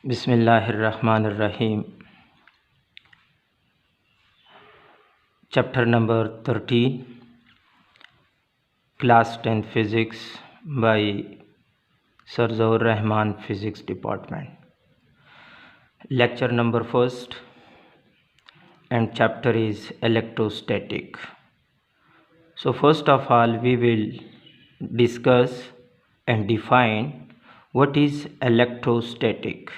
Bismillahirrahmanirrahim. Chapter number 13, Class 10 Physics by Sir Zaur Rahman, Physics Department. Lecture number 1st and chapter is electrostatic. So first of all we will discuss and define what is electrostatic.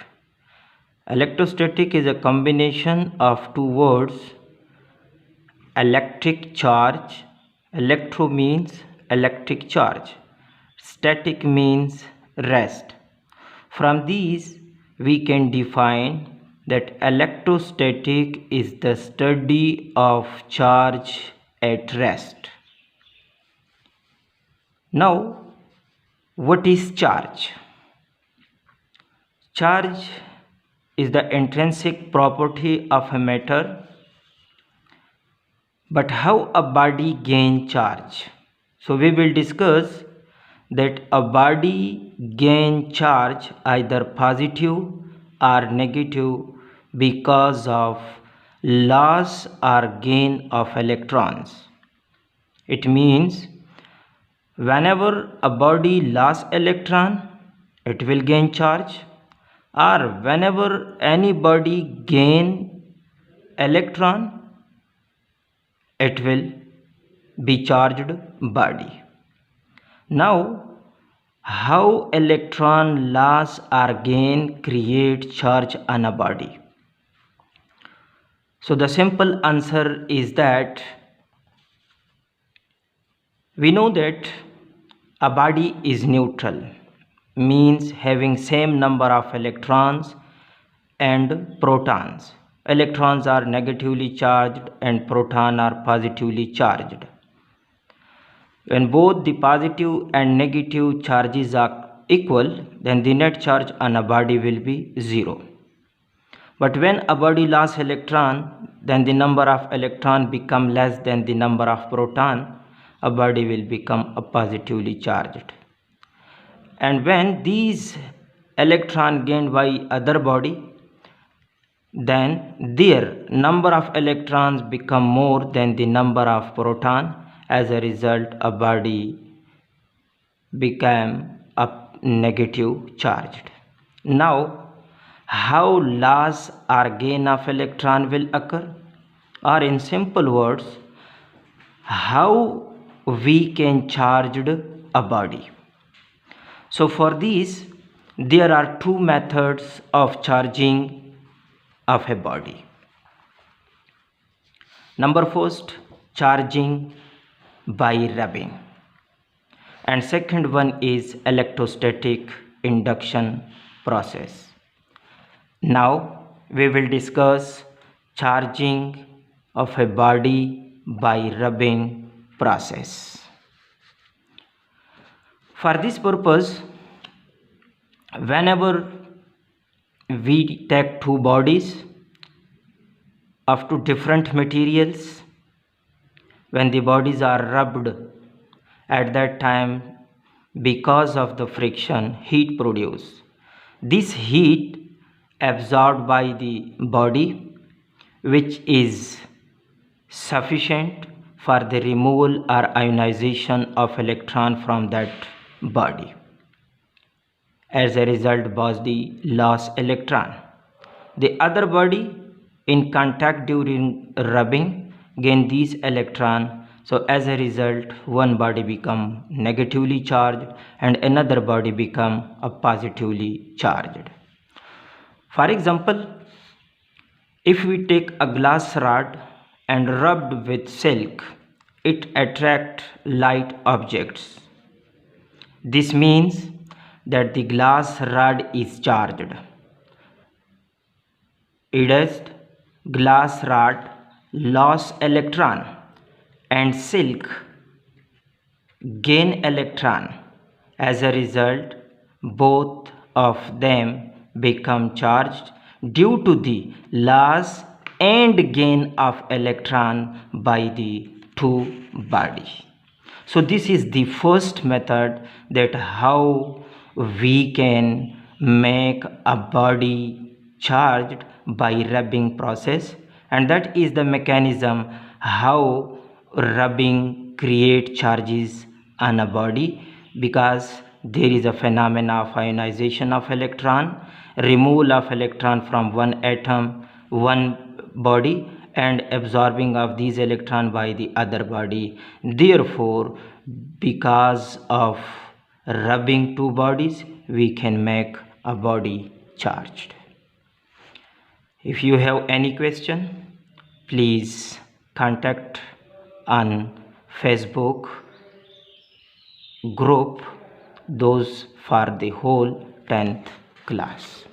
Electrostatic is a combination of two words, electric charge. Electro means electric charge, static means rest. From these we can define that electrostatic is the study of charge at rest. Now what is charge? Charge is the intrinsic property of a matter. But how a body gains charge? So we will discuss that a body gains charge either positive or negative because of loss or gain of electrons. It means whenever a body loses electron, it will gain charge, or whenever any body gain electron, it will be charged body. Now, how electron loss or gain create charge on a body? So the simple answer is that we know that a body is neutral, means having same number of electrons and protons. Electrons are negatively charged and protons are positively charged. When both the positive and negative charges are equal, then the net charge on a body will be 0. But when a body loses electron, then the number of electrons become less than the number of proton. A body will become positively charged. And when these electrons gained by other body, then their number of electrons become more than the number of proton. As a result, a body became a negative charged. Now, how loss or gain of electron will occur? Or in simple words, how we can charge a body? So for this, there are two methods of charging of a body. Number first, charging by rubbing, and second one is electrostatic induction process. Now we will discuss charging of a body by rubbing process. For this purpose, whenever we take two bodies of two different materials, when the bodies are rubbed, at that time, because of the friction, heat produced. This heat absorbed by the body, which is sufficient for the removal or ionization of electron from that body. As a result, body lost electron. The other body in contact during rubbing gain these electron. So as a result, one body become negatively charged and another body become a positively charged. For example, if we take a glass rod and rubbed with silk, it attracts light objects. This means that the glass rod is charged. Edged glass rod lost electron and silk gain electron. As a result, both of them become charged due to the loss and gain of electron by the two bodies. So this is the first method that how we can make a body charged by rubbing process, and that is the mechanism how rubbing create charges on a body, because there is a phenomena of ionization of electron, removal of electron from one atom, one body, and absorbing of these electron by the other body. Therefore, because of rubbing two bodies, we can make a body charged. If you have any question, please contact on Facebook group, those for the whole 10th class.